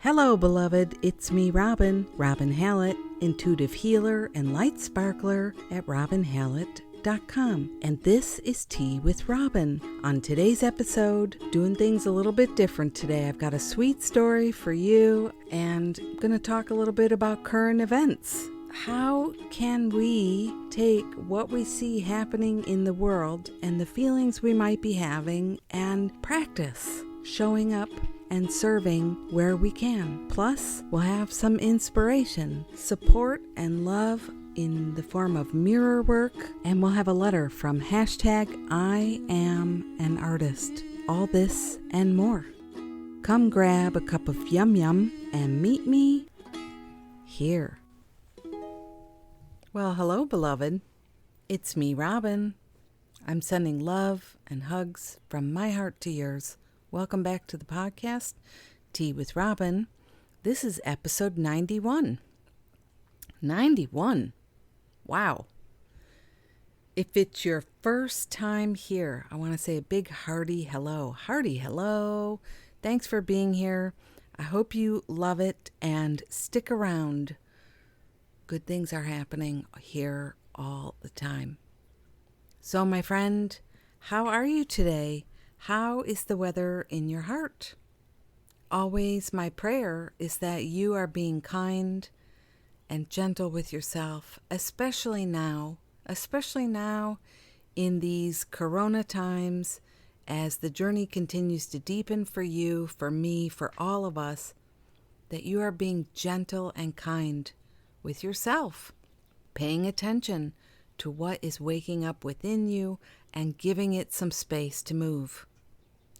Hello, beloved. It's me, Robin Hallett, intuitive healer and light sparkler at robinhallett.com. And this is Tea with Robin. On today's episode, doing things a little bit different today. I've got a sweet story for you, and I'm going to talk a little bit about current events. How can we take what we see happening in the world and the feelings we might be having and practice showing up and serving where we can? Plus, we'll have some inspiration, support, and love in the form of mirror work, and we'll have a letter from #IamAnArtist. All this and more. Come grab a cup of yum yum and meet me here. Well, hello, beloved. It's me, Robin. I'm sending love and hugs from my heart to yours. Welcome back to the podcast, Tea with Robin. This is episode 91. 91. Wow. If it's your first time here, I want to say a big hearty hello. Hearty hello. Thanks for being here. I hope you love it and stick around. Good things are happening here all the time. So, my friend, how are you today? How is the weather in your heart? Always my prayer is that you are being kind and gentle with yourself, especially now in these corona times, as the journey continues to deepen for you, for me, for all of us, that you are being gentle and kind with yourself, paying attention to what is waking up within you and giving it some space to move.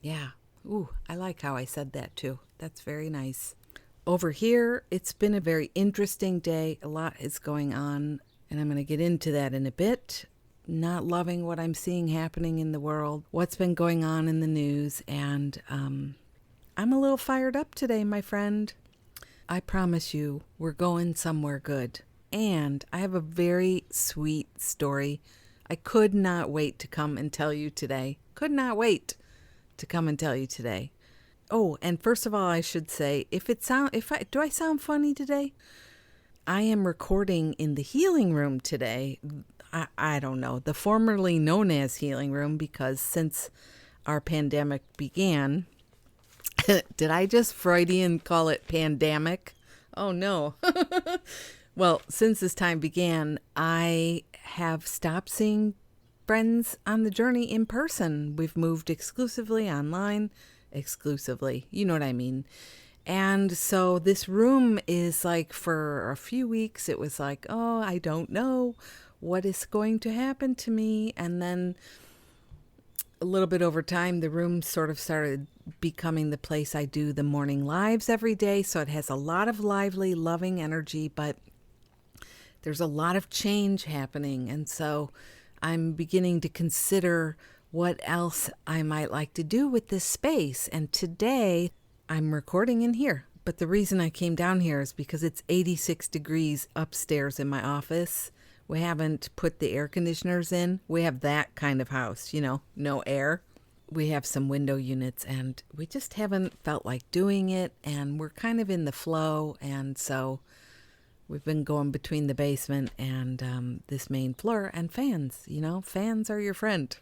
Yeah. Ooh, I like how I said that too. That's very nice. Over here, it's been a very interesting day. A lot is going on, and I'm going to get into that in a bit. Not loving what I'm seeing happening in the world, what's been going on in the news, and I'm a little fired up today, my friend. I promise you, we're going somewhere good. And I have a very sweet story. I could not wait to come and tell you today. Could not wait to come and tell you today. Oh, and first of all, I should say, do I sound funny today? I am recording in the healing room today. I don't know, the formerly known as healing room, because since our pandemic began, did I just Freudian call it pandemic? Oh no. Well, since this time began, I have stopped seeing friends on the journey in person. We've moved exclusively online. Exclusively, you know what I mean. And so this room is like, for a few weeks, it was like, oh, I don't know what is going to happen to me. And then a little bit over time, the room sort of started becoming the place I do the morning lives every day. So it has a lot of lively, loving energy, but there's a lot of change happening. And so I'm beginning to consider what else I might like to do with this space. And today I'm recording in here. But the reason I came down here is because it's 86 degrees upstairs in my office. We haven't put the air conditioners in. We have that kind of house, no air. We have some window units, and we just haven't felt like doing it. And we're kind of in the flow. And so we've been going between the basement and this main floor, and fans, fans are your friend.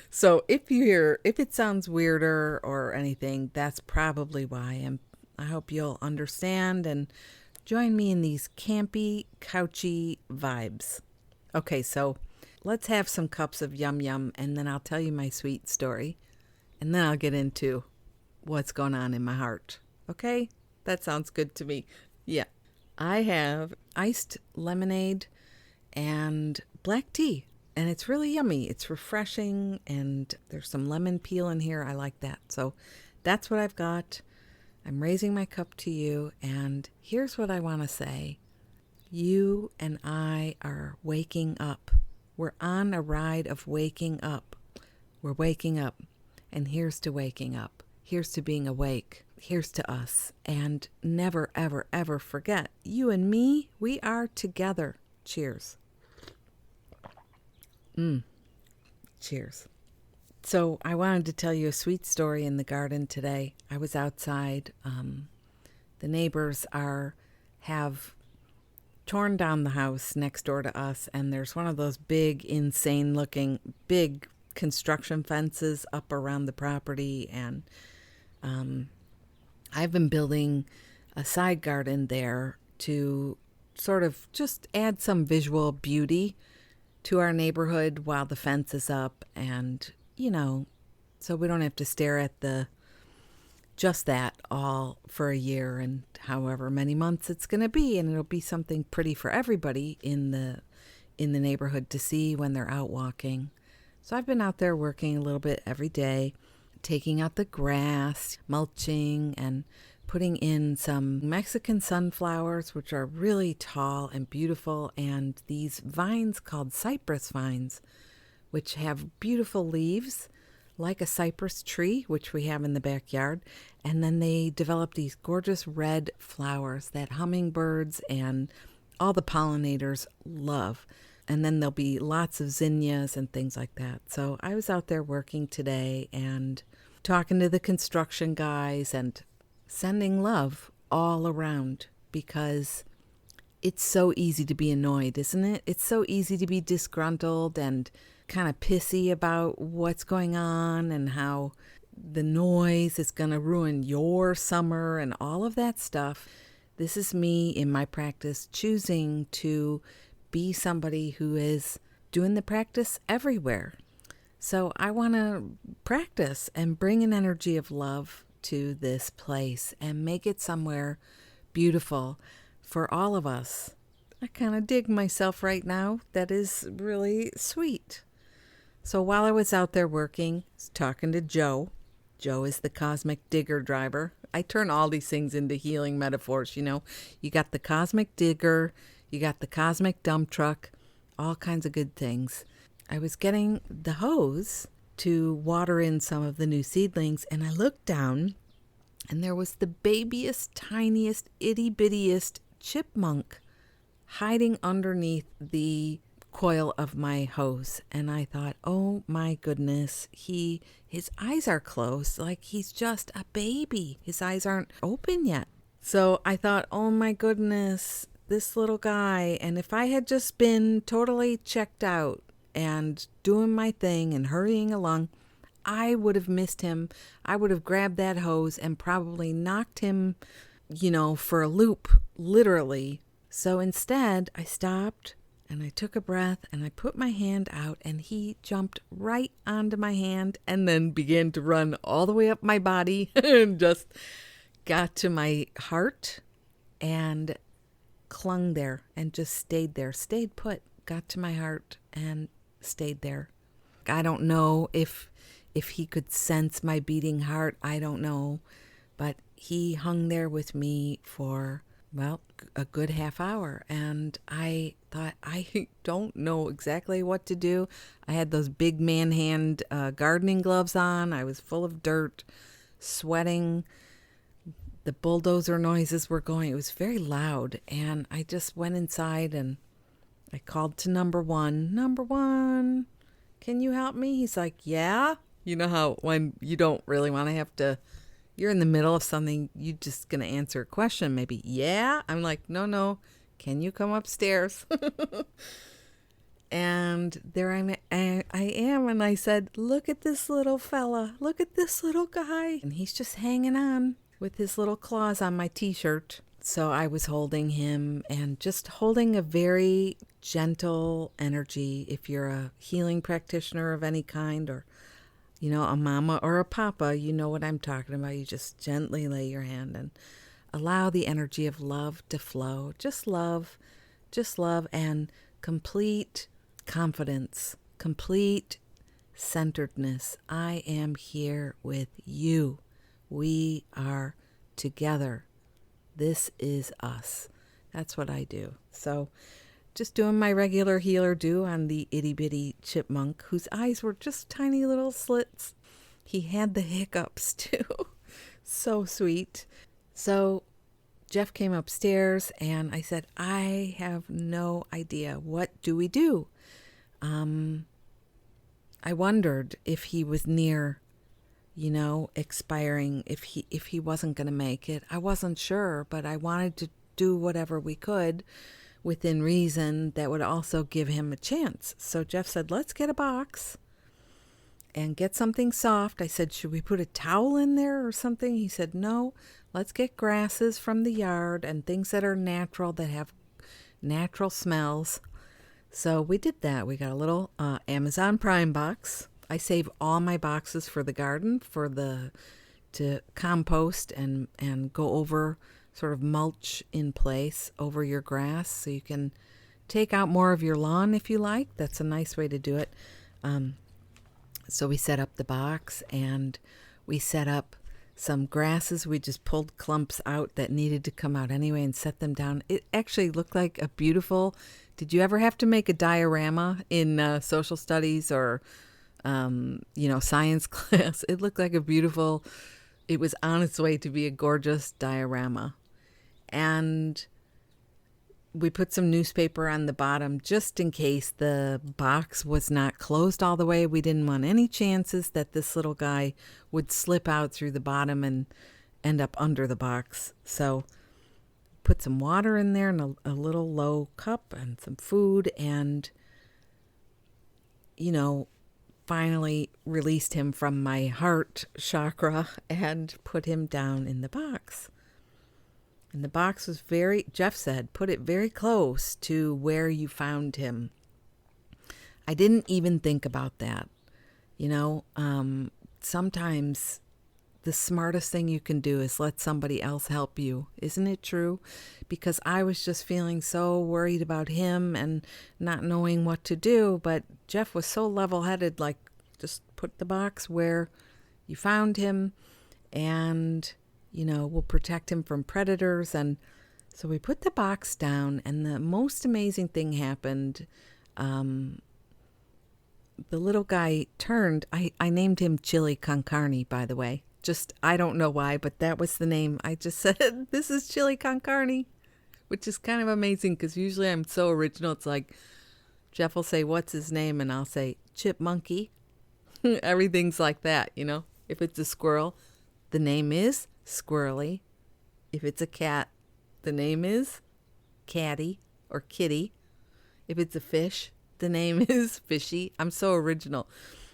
So if it sounds weirder or anything, that's probably why. And I hope you'll understand and join me in these campy, couchy vibes. Okay, so let's have some cups of yum yum, and then I'll tell you my sweet story. And then I'll get into what's going on in my heart. Okay? That sounds good to me. Yeah. I have iced lemonade and black tea, and it's really yummy. It's refreshing, and there's some lemon peel in here. I like that. So that's what I've got. I'm raising my cup to you, and here's what I want to say. You and I are waking up. We're on a ride of waking up. We're waking up, and here's to waking up. Here's to being awake. Here's to us. And never, ever, ever forget, you and me, we are together. Cheers. Cheers. So I wanted to tell you a sweet story in the garden today. I was outside The neighbors have torn down the house next door to us, and there's one of those big, insane looking, big construction fences up around the property. And I've been building a side garden there to sort of just add some visual beauty to our neighborhood while the fence is up, and so we don't have to stare at just that all for a year and however many months it's going to be, and it'll be something pretty for everybody in the neighborhood to see when they're out walking. So I've been out there working a little bit every day, taking out the grass, mulching, and putting in some Mexican sunflowers, which are really tall and beautiful, and these vines called cypress vines, which have beautiful leaves like a cypress tree, which we have in the backyard. And then they develop these gorgeous red flowers that hummingbirds and all the pollinators love. And then there'll be lots of zinnias and things like that. So I was out there working today and talking to the construction guys and sending love all around, because it's so easy to be annoyed, isn't it? It's so easy to be disgruntled and kind of pissy about what's going on and how the noise is going to ruin your summer and all of that stuff. This is me in my practice choosing to be somebody who is doing the practice everywhere. So I want to practice and bring an energy of love to this place and make it somewhere beautiful for all of us. I kind of dig myself right now. That is really sweet. So while I was out there working, I was talking to Joe. Joe is the cosmic digger driver. I turn all these things into healing metaphors, You got the cosmic digger, you got the cosmic dump truck, all kinds of good things. I was getting the hose to water in some of the new seedlings, and I looked down, and there was the babiest, tiniest, itty-bittiest chipmunk hiding underneath the coil of my hose. And I thought, oh my goodness, his eyes are closed, like he's just a baby. His eyes aren't open yet. So I thought, oh my goodness, this little guy. And if I had just been totally checked out and doing my thing and hurrying along, I would have missed him. I would have grabbed that hose and probably knocked him, for a loop, literally. So instead, I stopped and I took a breath and I put my hand out, and he jumped right onto my hand and then began to run all the way up my body and just got to my heart and clung there and just stayed there, stayed put, got to my heart and stayed there. I don't know if he could sense my beating heart. I don't know. But he hung there with me for, a good half hour. And I thought, I don't know exactly what to do. I had those big man hand gardening gloves on. I was full of dirt, sweating. The bulldozer noises were going. It was very loud. And I just went inside and I called to number one. Number one, can you help me? He's like, yeah. You know how when you don't really want to have to, you're in the middle of something, you're just going to answer a question, maybe, yeah? I'm like, no, can you come upstairs? And there I am, and I said, look at this little fella, look at this little guy. And he's just hanging on with his little claws on my t-shirt. So I was holding him and just holding a very gentle energy. If you're a healing practitioner of any kind, or a mama or a papa, you know what I'm talking about. You just gently lay your hand and allow the energy of love to flow. Just love, and complete confidence, complete centeredness. I am here with you. We are together. This is us. That's what I do. So just doing my regular healer do on the itty bitty chipmunk, whose eyes were just tiny little slits. He had the hiccups too. So sweet. So Jeff came upstairs and I said, I have no idea. What do we do? I wondered if he was near expiring if he wasn't going to make it. I wasn't sure, but I wanted to do whatever we could within reason that would also give him a chance. So Jeff said, let's get a box and get something soft. I said, should we put a towel in there or something? He said, no, let's get grasses from the yard and things that are natural, that have natural smells. So we did that. We got a little Amazon Prime box. I save all my boxes for the garden, to compost and go over, sort of mulch in place over your grass, so you can take out more of your lawn if you like. That's a nice way to do it. So we set up the box, and we set up some grasses. We just pulled clumps out that needed to come out anyway and set them down. It actually looked like a beautiful... Did you ever have to make a diorama in social studies or, science class? It looked like a beautiful... It was on its way to be a gorgeous diorama. And we put some newspaper on the bottom just in case the box was not closed all the way. We didn't want any chances that this little guy would slip out through the bottom and end up under the box. So put some water in there and a little low cup and some food, and, finally released him from my heart chakra and put him down in the box. And the box was Jeff said, put it very close to where you found him. I didn't even think about that. Sometimes the smartest thing you can do is let somebody else help you. Isn't it true? Because I was just feeling so worried about him and not knowing what to do. But Jeff was so level-headed, like, just put the box where you found him, and we'll protect him from predators. And so we put the box down, and the most amazing thing happened. The little guy turned. I named him Chili con Carne, by the way. I don't know why, but that was the name. I just said, this is Chili con Carne, which is kind of amazing because usually I'm so original. It's like Jeff will say, what's his name? And I'll say, Chip Monkey. Everything's like that, If it's a squirrel, the name is Squirrely. If it's a cat, the name is Catty or Kitty. If it's a fish, the name is Fishy. I'm so original.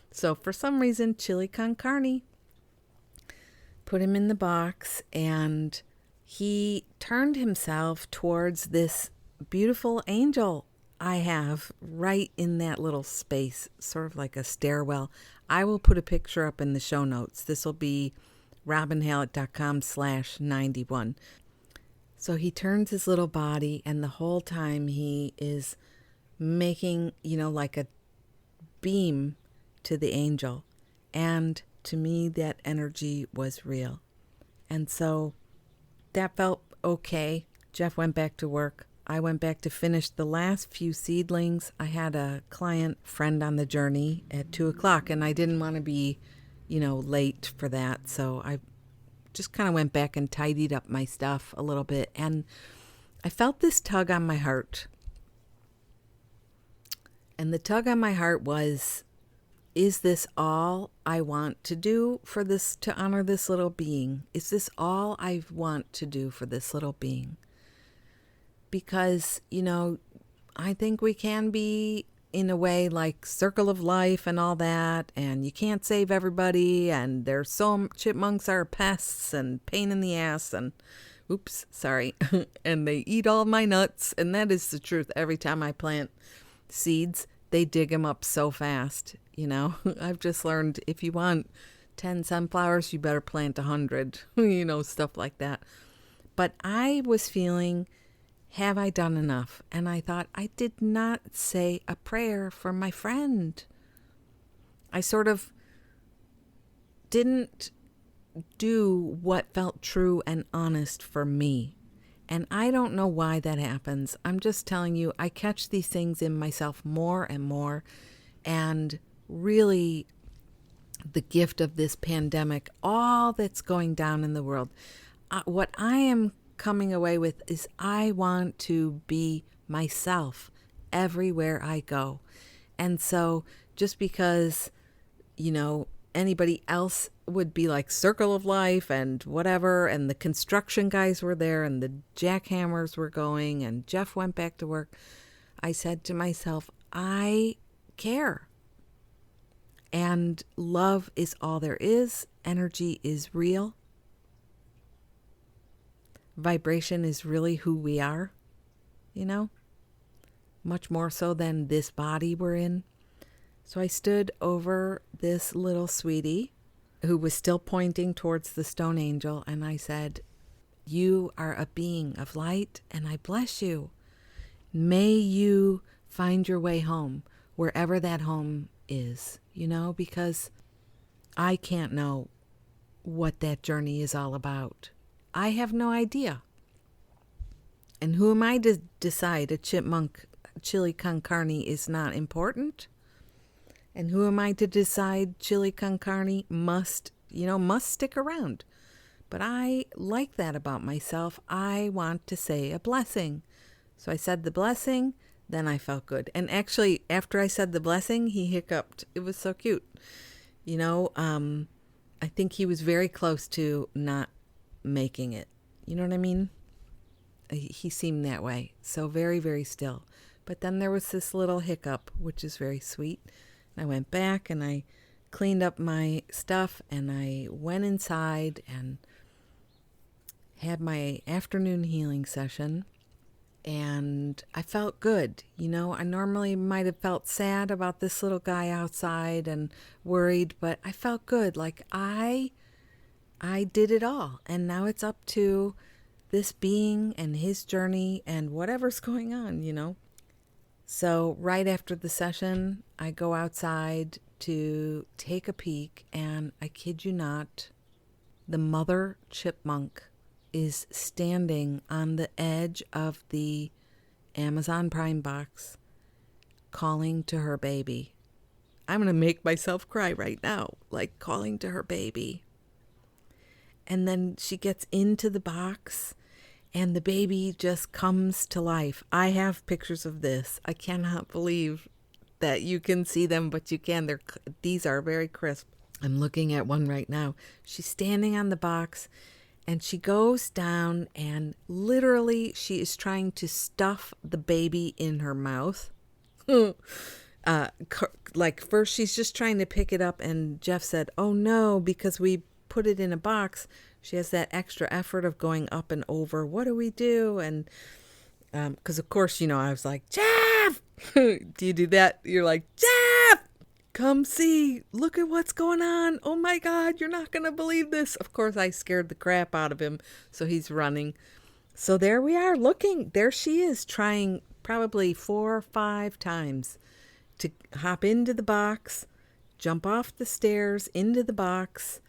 So for some reason, Chili con Carne. Put him in the box, and he turned himself towards this beautiful angel I have right in that little space, sort of like a stairwell. I will put a picture up in the show notes. This will be robinhallett.com/91. So he turns his little body, and the whole time he is making, like a beam to the angel. And to me, that energy was real. And so that felt okay. Jeff went back to work. I went back to finish the last few seedlings. I had a client friend on the journey at 2:00, and I didn't want to be, late for that. So I just kind of went back and tidied up my stuff a little bit. And I felt this tug on my heart. And the tug on my heart was, is this all I want to do for this, to honor this little being? Is this all I want to do for this little being? Because, I think we can be, in a way, like circle of life and all that, and you can't save everybody, and chipmunks are pests and pain in the ass, and oops, sorry, and they eat all my nuts, and that is the truth. Every time I plant seeds, they dig them up so fast. I've just learned, if you want 10 sunflowers, you better plant 100, stuff like that. But I was feeling, have I done enough? And I thought, I did not say a prayer for my friend. I sort of didn't do what felt true and honest for me. And I don't know why that happens. I'm just telling you, I catch these things in myself more and more. And really, the gift of this pandemic, all that's going down in the world, what I am coming away with is I want to be myself everywhere I go. And so just because, anybody else would be like Circle of Life and whatever, and the construction guys were there and the jackhammers were going and Jeff went back to work, I said to myself, I care. And love is all there is. Energy is real. Vibration is really who we are, you know, much more so than this body we're in. So I stood over this little sweetie who was still pointing towards the stone angel, and I said, you are a being of light, and I bless you. May you find your way home, wherever that home is, you know, because I can't know what that journey is all about. I have no idea. And who am I to decide a chipmunk chili con carne is not important? And who am I to decide chili con carne must stick around? But I like that about myself. I want to say a blessing. So I said the blessing, then I felt good. And actually, after I said the blessing, he hiccuped. It was so cute. You know, I think he was very close to not making it. You know what I mean? He seemed that way. So very, very still. But then there was this little hiccup, which is very sweet. I went back and I cleaned up my stuff and I went inside and had my afternoon healing session. And I felt good. You know, I normally might have felt sad about this little guy outside and worried, but I felt good. Like I did it all. And now it's up to this being and his journey and whatever's going on, you know. So right after the session, I go outside to take a peek, and I kid you not, the mother chipmunk is standing on the edge of the Amazon Prime box, calling to her baby. I'm going to make myself cry right now, like calling to her baby. And then she gets into the box, and the baby just comes to life. I have pictures of this. I cannot believe that you can see them, but you can. These are very crisp. I'm looking at one right now. She's standing on the box, and she goes down, and literally she is trying to stuff the baby in her mouth. Like first she's just trying to pick it up, and Jeff said, oh no, because we put it in a box. She has that extra effort of going up and over. What do we do? And because of course, you know, I was like, Jeff, do you do that? You're like, Jeff, come see, look at what's going on. Oh my God, you're not going to believe this. Of course, I scared the crap out of him. So he's running. So there we are looking. There she is trying probably 4 or 5 times to hop into the box, jump off the stairs, into the box,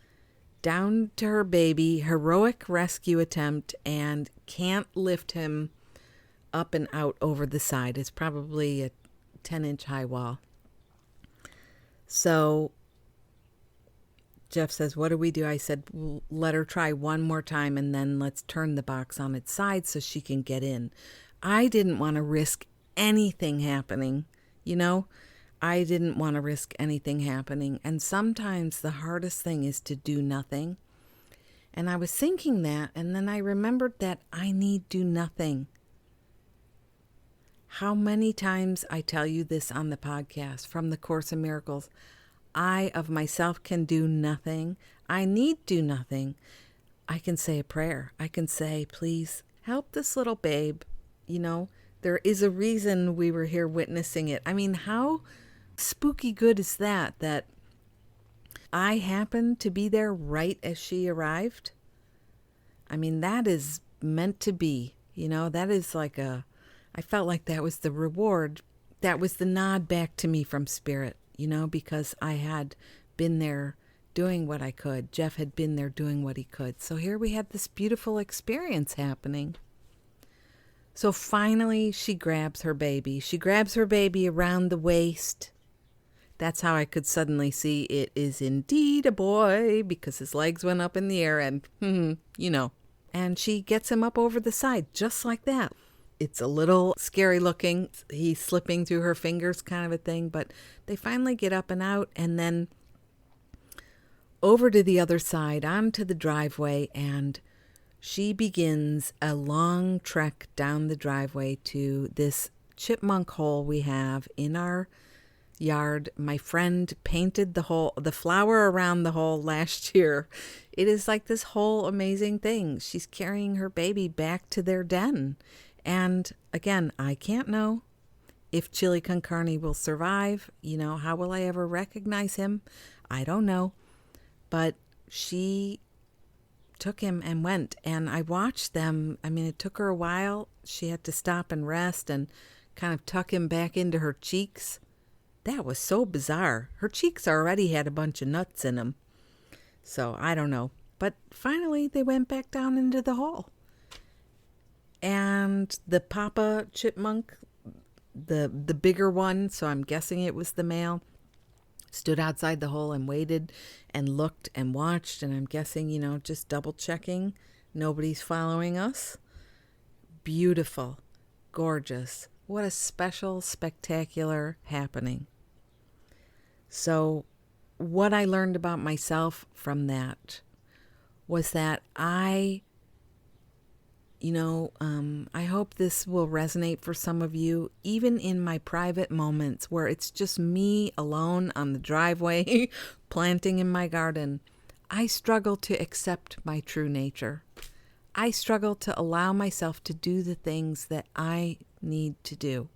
down to her baby, heroic rescue attempt, and can't lift him up and out over the side. It's probably a 10-inch high wall. So Jeff says, what do we do? I said, well, let her try one more time, and then let's turn the box on its side so she can get in. I didn't want to risk anything happening, you know? I didn't want to risk anything happening. And sometimes the hardest thing is to do nothing. And I was thinking that, and then I remembered that I need do nothing. How many times I tell you this on the podcast from the Course in Miracles, I of myself can do nothing. I need do nothing. I can say a prayer. I can say, please help this little babe. You know, there is a reason we were here witnessing it. I mean, how spooky good is that I happened to be there right as she arrived? I mean, that is meant to be, you know, that is like I felt like that was the reward. That was the nod back to me from Spirit, you know, because I had been there doing what I could. Jeff had been there doing what he could. So here we had this beautiful experience happening. So finally she grabs her baby. She grabs her baby around the waist. That's how I could suddenly see it is indeed a boy, because his legs went up in the air and, you know. And she gets him up over the side, just like that. It's a little scary looking. He's slipping through her fingers kind of a thing, but they finally get up and out. And then over to the other side, onto the driveway, and she begins a long trek down the driveway to this chipmunk hole we have in our yard. My friend painted the flower around the hole last year. It is like this whole amazing thing. She's carrying her baby back to their den. And again, I can't know if Chili con Carne will survive. How will I ever recognize him? I don't know. But she took him and went, and I watched them. It took her a while. She had to stop and rest and kind of tuck him back into her cheeks. That was so bizarre. Her cheeks already had a bunch of nuts in them. So I don't know. But finally they went back down into the hole. And the papa chipmunk, the bigger one, so I'm guessing it was the male, stood outside the hole and waited and looked and watched. And I'm guessing, just double checking. Nobody's following us. Beautiful. Gorgeous. What a special, spectacular happening. So what I learned about myself from that was that I hope this will resonate for some of you, even in my private moments where it's just me alone on the driveway, planting in my garden. I struggle to accept my true nature. I struggle to allow myself to do the things that I need to do.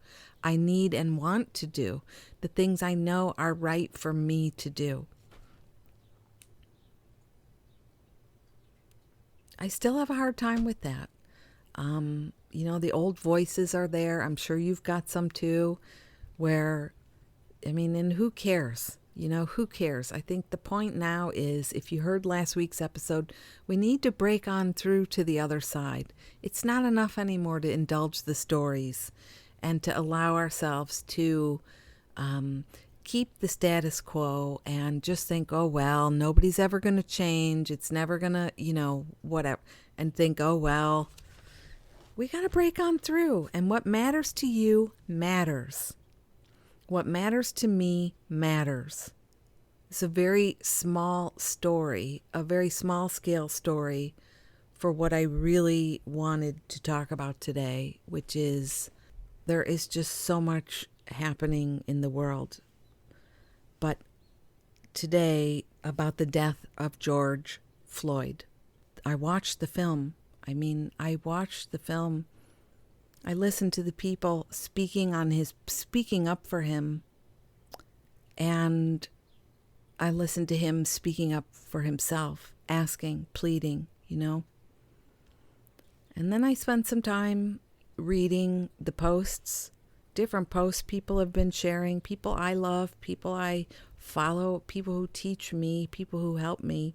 I need and want to do the things I know are right for me to do. I still have a hard time with that. The old voices are there. I'm sure you've got some too, where, and who cares? Who cares? I think the point now is, if you heard last week's episode, we need to break on through to the other side. It's not enough anymore to indulge the stories and to allow ourselves to keep the status quo and just think, oh, well, nobody's ever going to change. It's never going to, whatever. And think, oh, well, we got to break on through. And what matters to you matters. What matters to me matters. It's a very small story, a very small scale story for what I really wanted to talk about today, which is there is just so much happening in the world. But today, about the death of George Floyd. I watched the film. I watched the film. I listened to the people speaking up for him. And I listened to him speaking up for himself, asking, pleading, And then I spent some time reading the posts, different posts people have been sharing, people I love, people I follow, people who teach me, people who help me.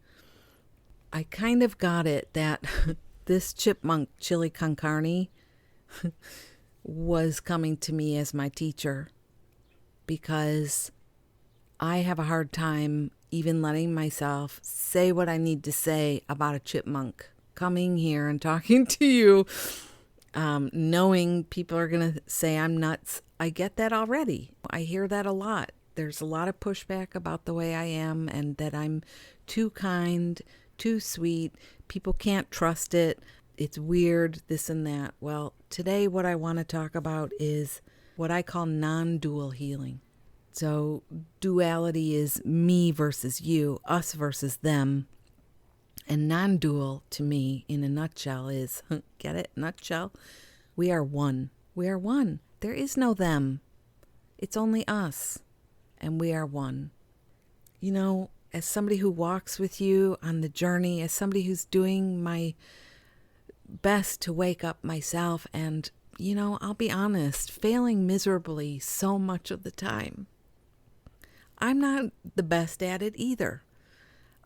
I kind of got it that this chipmunk, Chili con Carne, was coming to me as my teacher, because I have a hard time even letting myself say what I need to say about a chipmunk coming here and talking to you, knowing people are going to say I'm nuts. I get that already. I hear that a lot. There's a lot of pushback about the way I am and that I'm too kind, too sweet. People can't trust it. It's weird, this and that. Well, today what I want to talk about is what I call non-dual healing. So duality is me versus you, us versus them. And non-dual to me, in a nutshell, is, get it? Nutshell? We are one. We are one. There is no them. It's only us. And we are one. As somebody who walks with you on the journey, as somebody who's doing my best to wake up myself, and, I'll be honest, failing miserably so much of the time. I'm not the best at it either.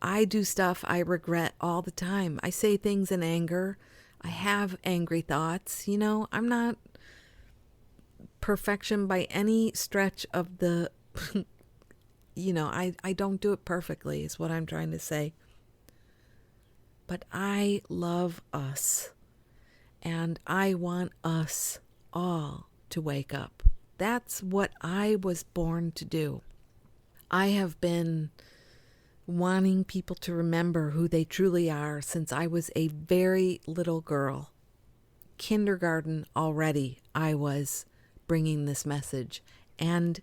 I do stuff I regret all the time. I say things in anger. I have angry thoughts. I'm not perfection by any stretch of the, I don't do it perfectly is what I'm trying to say. But I love us. And I want us all to wake up. That's what I was born to do. I have been wanting people to remember who they truly are since I was a very little girl. Kindergarten already, I was bringing this message. And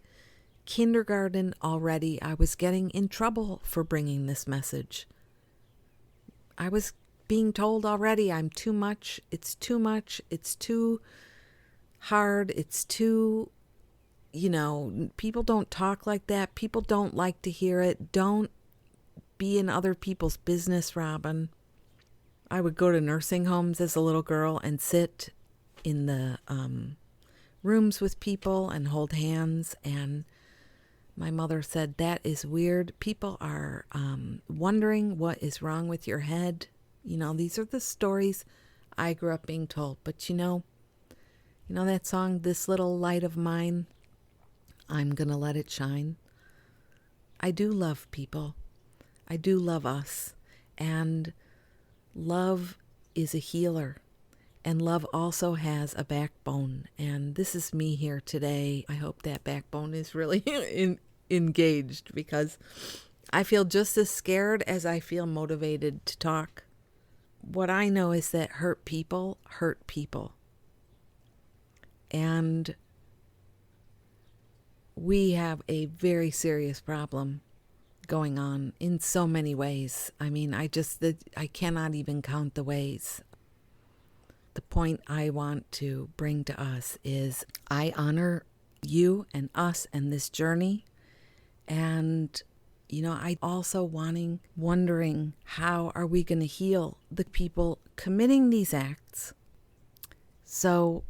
kindergarten already, I was getting in trouble for bringing this message. I was being told already, I'm too much, it's too hard, it's too, people don't talk like that. People don't like to hear it. Don't be in other people's business, Robin. I would go to nursing homes as a little girl and sit in the rooms with people and hold hands. And my mother said, that is weird. People are wondering what is wrong with your head. These are the stories I grew up being told. But you know that song, This Little Light of Mine, I'm gonna let it shine. I do love people. I do love us. And love is a healer. And love also has a backbone. And this is me here today. I hope that backbone is really engaged, because I feel just as scared as I feel motivated to talk. What I know is that hurt people hurt people. And we have a very serious problem going on in so many ways. I mean, I cannot even count the ways. The point I want to bring to us is I honor you and us and this journey. And, I also wondering how are we going to heal the people committing these acts? So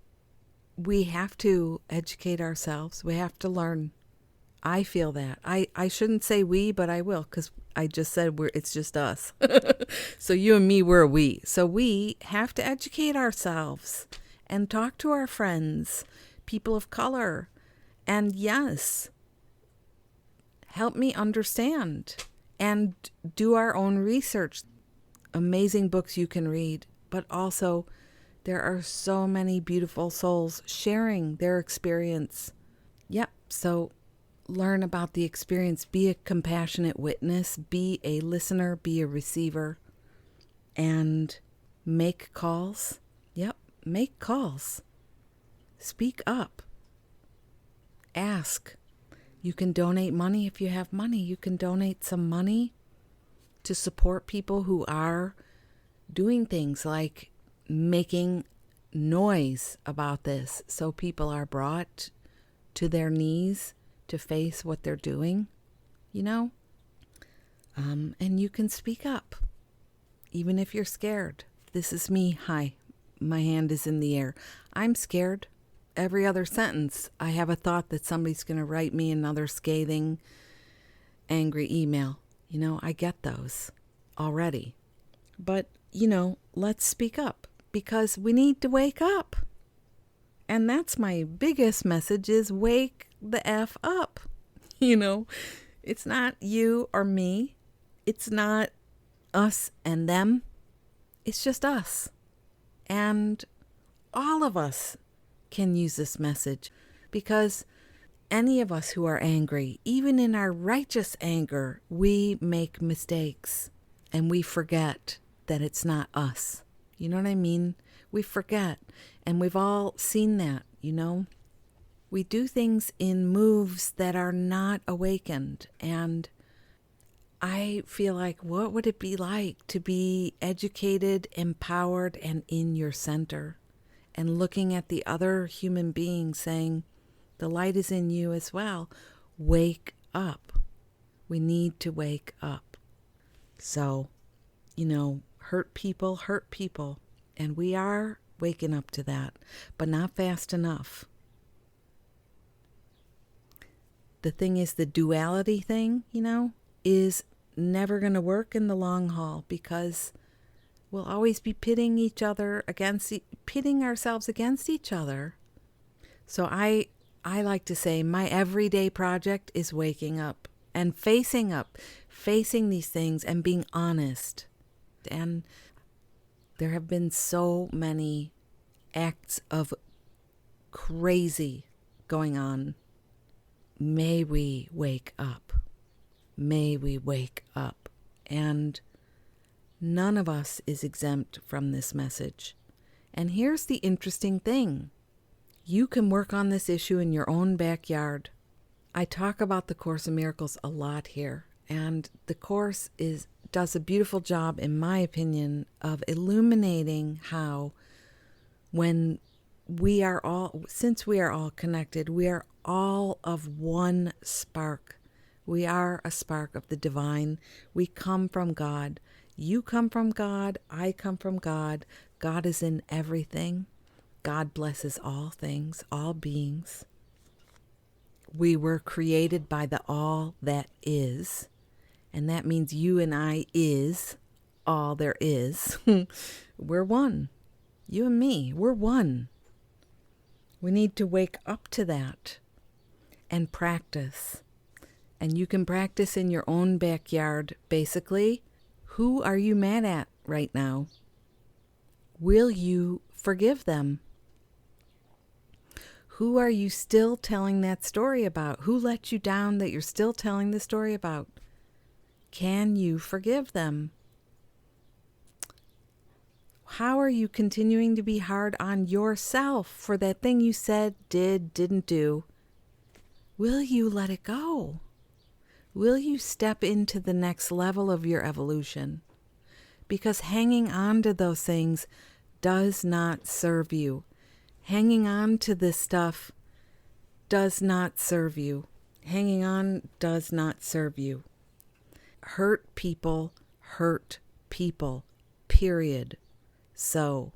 we have to educate ourselves. We have to learn. I feel that. I shouldn't say we, but I will, because I just said it's just us. So you and me, we're a we. So we have to educate ourselves and talk to our friends, people of color. And yes, help me understand and do our own research. Amazing books you can read, but also there are so many beautiful souls sharing their experience. Yep, so learn about the experience. Be a compassionate witness. Be a listener. Be a receiver. And make calls. Yep, make calls. Speak up. Ask. You can donate money if you have money. You can donate some money to support people who are doing things like making noise about this, so people are brought to their knees to face what they're doing, and you can speak up, even if you're scared. This is me. Hi, my hand is in the air. I'm scared. Every other sentence, I have a thought that somebody's going to write me another scathing, angry email. I get those already. But, let's speak up, because we need to wake up. And that's my biggest message, is wake the F up. It's not you or me. It's not us and them. It's just us. And all of us can use this message, because any of us who are angry, even in our righteous anger, we make mistakes and we forget that it's not us. You know what I mean? We forget. And we've all seen that, We do things in moves that are not awakened. And I feel like, what would it be like to be educated, empowered, and in your center? And looking at the other human being saying, the light is in you as well. Wake up. We need to wake up. So, hurt people. And we are waking up to that, but not fast enough. The thing is, the duality thing, is never going to work in the long haul, because we'll always be pitting ourselves against each other. So I like to say my everyday project is waking up and facing these things and being honest. And there have been so many acts of crazy going on. May we wake up. may we wake up. And none of us is exempt from this message. And here's the interesting thing. You can work on this issue in your own backyard. I talk about the Course in Miracles a lot here, and the Course does a beautiful job, in my opinion, of illuminating how since we are all connected, we are all of one spark. We are a spark of the divine. We come from God. You come from God. I come from God. God is in everything. God blesses all things, all beings. We were created by the all that is. And that means you and I is all there is. We're one. You and me, we're one. We need to wake up to that and practice. And you can practice in your own backyard. Basically, who are you mad at right now? Will you forgive them? Who are you still telling that story about? Who let you down that you're still telling the story about? Can you forgive them? How are you continuing to be hard on yourself for that thing you said, didn't do? Will you let it go? Will you step into the next level of your evolution? Because hanging on to those things does not serve you. Hanging on to this stuff does not serve you. Hanging on does not serve you. Hurt people, period. So,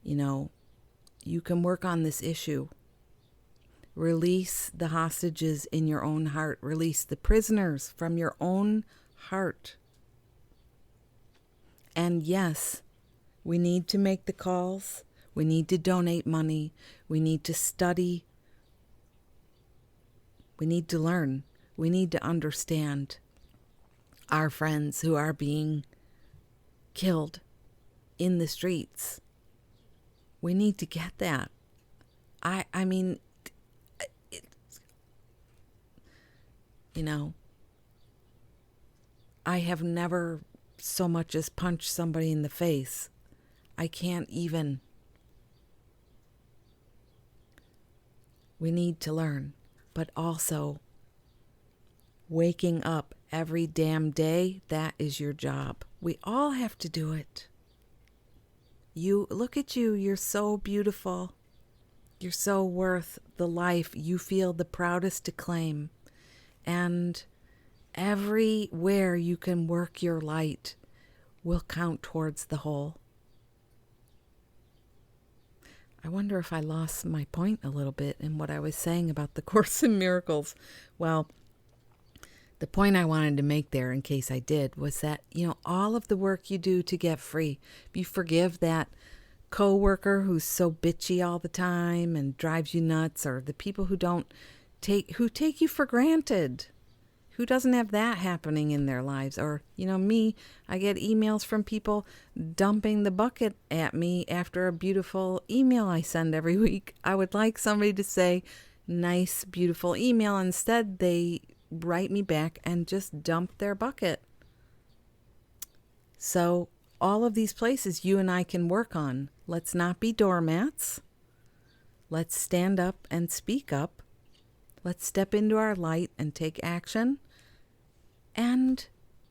you can work on this issue. Release the hostages in your own heart. Release the prisoners from your own heart. And yes, we need to make the calls. We need to donate money. We need to study. We need to learn. We need to understand our friends who are being killed in the streets. We need to get that. I mean, I have never so much as punched somebody in the face. I can't even. We need to learn, but also waking up every damn day, that is your job. We all have to do it. You, look at you, you're so beautiful. You're so worth the life you feel the proudest to claim. And everywhere you can work your light will count towards the whole. I wonder if I lost my point a little bit in what I was saying about the Course in Miracles. Well, the point I wanted to make there, in case I did, was that, all of the work you do to get free, if you forgive that coworker who's so bitchy all the time and drives you nuts, or the people who take you for granted, who doesn't have that happening in their lives, or, me, I get emails from people dumping the bucket at me after a beautiful email I send every week. I would like somebody to say, nice, beautiful email. Instead, they write me back and just dump their bucket. So all of these places you and I can work on. Let's not be doormats. Let's stand up and speak up. Let's step into our light and take action. And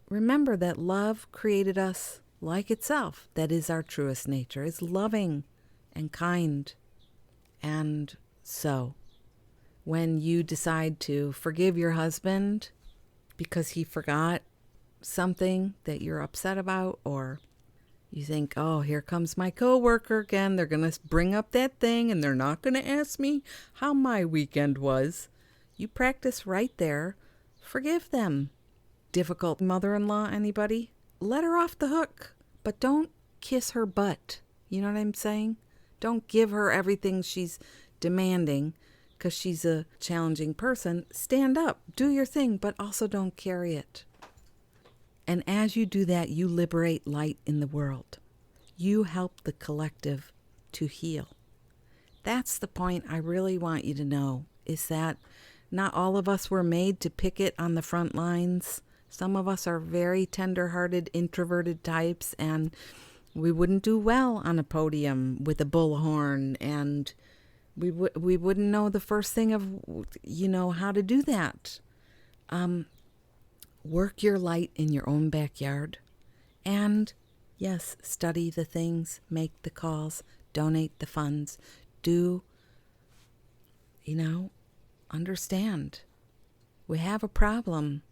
remember that love created us like itself. That is our truest nature, is loving and kind. And so, when you decide to forgive your husband because he forgot something that you're upset about, or you think, oh, here comes my coworker again. They're going to bring up that thing and they're not going to ask me how my weekend was. You practice right there. Forgive them. Difficult mother-in-law, anybody? Let her off the hook, but don't kiss her butt. You know what I'm saying? Don't give her everything she's demanding because she's a challenging person. Stand up, do your thing, but also don't carry it. And as you do that, you liberate light in the world. You help the collective to heal. That's the point I really want you to know, is that Not all of us were made to picket on the front lines. Some of us are very tender-hearted, introverted types, and we wouldn't do well on a podium with a bullhorn, and we wouldn't know the first thing of, how to do that. Work your light in your own backyard. And, yes, study the things, make the calls, donate the funds. Do, understand. We have a problem.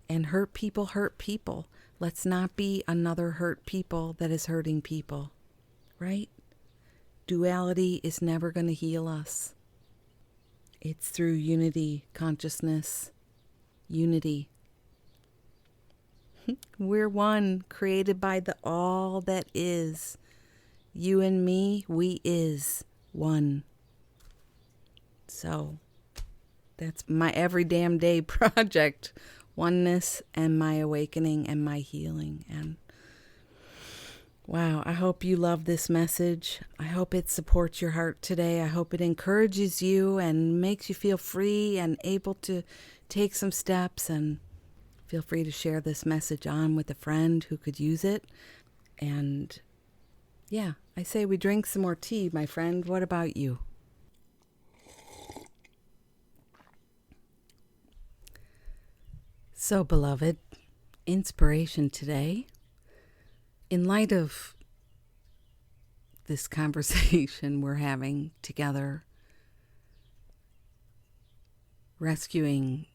And hurt people hurt people. Let's not be another hurt people that is hurting people. Right? Duality is never going to heal us. It's through unity, consciousness, unity. We're one, created by the all that is. You and me, we is one. So, that's my every damn day project. Oneness and my awakening and my healing. And wow, I hope you love this message. I hope it supports your heart today. I hope it encourages you and makes you feel free and able to take some steps. And feel free to share this message on with a friend who could use it. And yeah, I say we drink some more tea, my friend. What about you? So, beloved, inspiration today. In light of this conversation we're having together, rescuing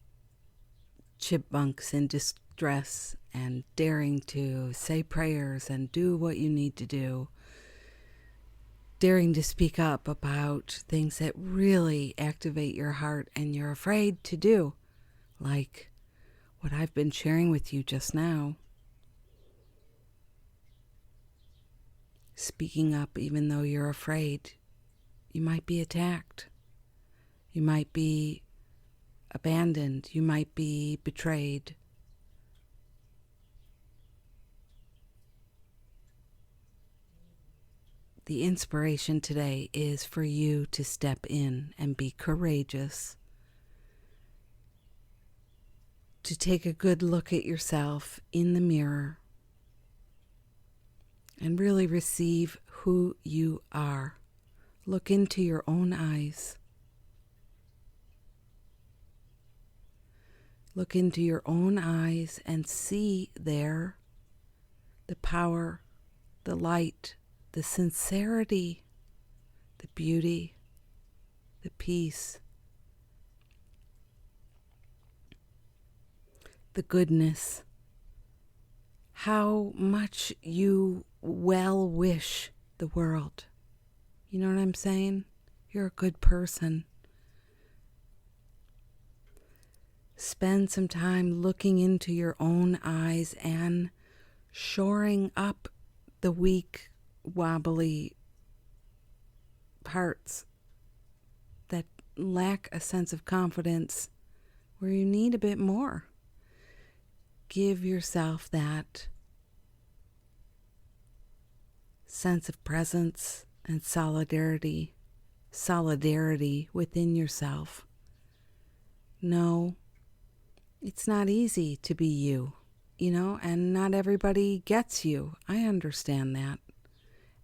chipmunks in distress and daring to say prayers and do what you need to do, daring to speak up about things that really activate your heart and you're afraid to do, like what I've been sharing with you just now. Speaking up even though you're afraid. You might be attacked. You might be abandoned. You might be betrayed. The inspiration today is for you to step in and be courageous, to take a good look at yourself in the mirror and really receive who you are. Look into your own eyes. Look into your own eyes and see there the power, the light, the sincerity, the beauty, the peace, the goodness, how much you well wish the world. You know what I'm saying? You're a good person. Spend some time looking into your own eyes and shoring up the weak, wobbly parts that lack a sense of confidence where you need a bit more. Give yourself that sense of presence and solidarity within yourself. No, it's not easy to be you, and not everybody gets you. I understand that.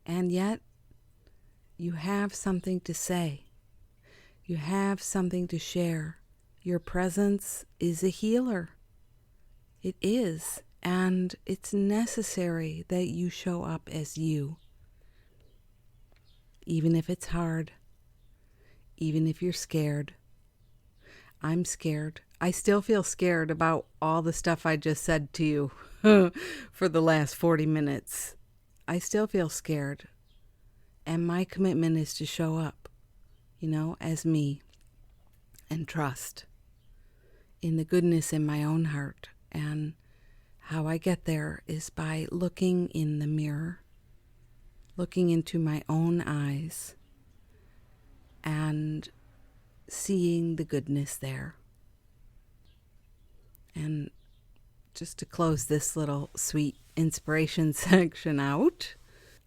And yet, you have something to say. You have something to share. Your presence is a healer. It is, and it's necessary that you show up as you. Even if it's hard, even if you're scared. I'm scared. I still feel scared about all the stuff I just said to you for the last 40 minutes. I still feel scared. And my commitment is to show up, as me, and trust in the goodness in my own heart. And how I get there is by looking in the mirror, looking into my own eyes, and seeing the goodness there. And just to close this little sweet inspiration section out,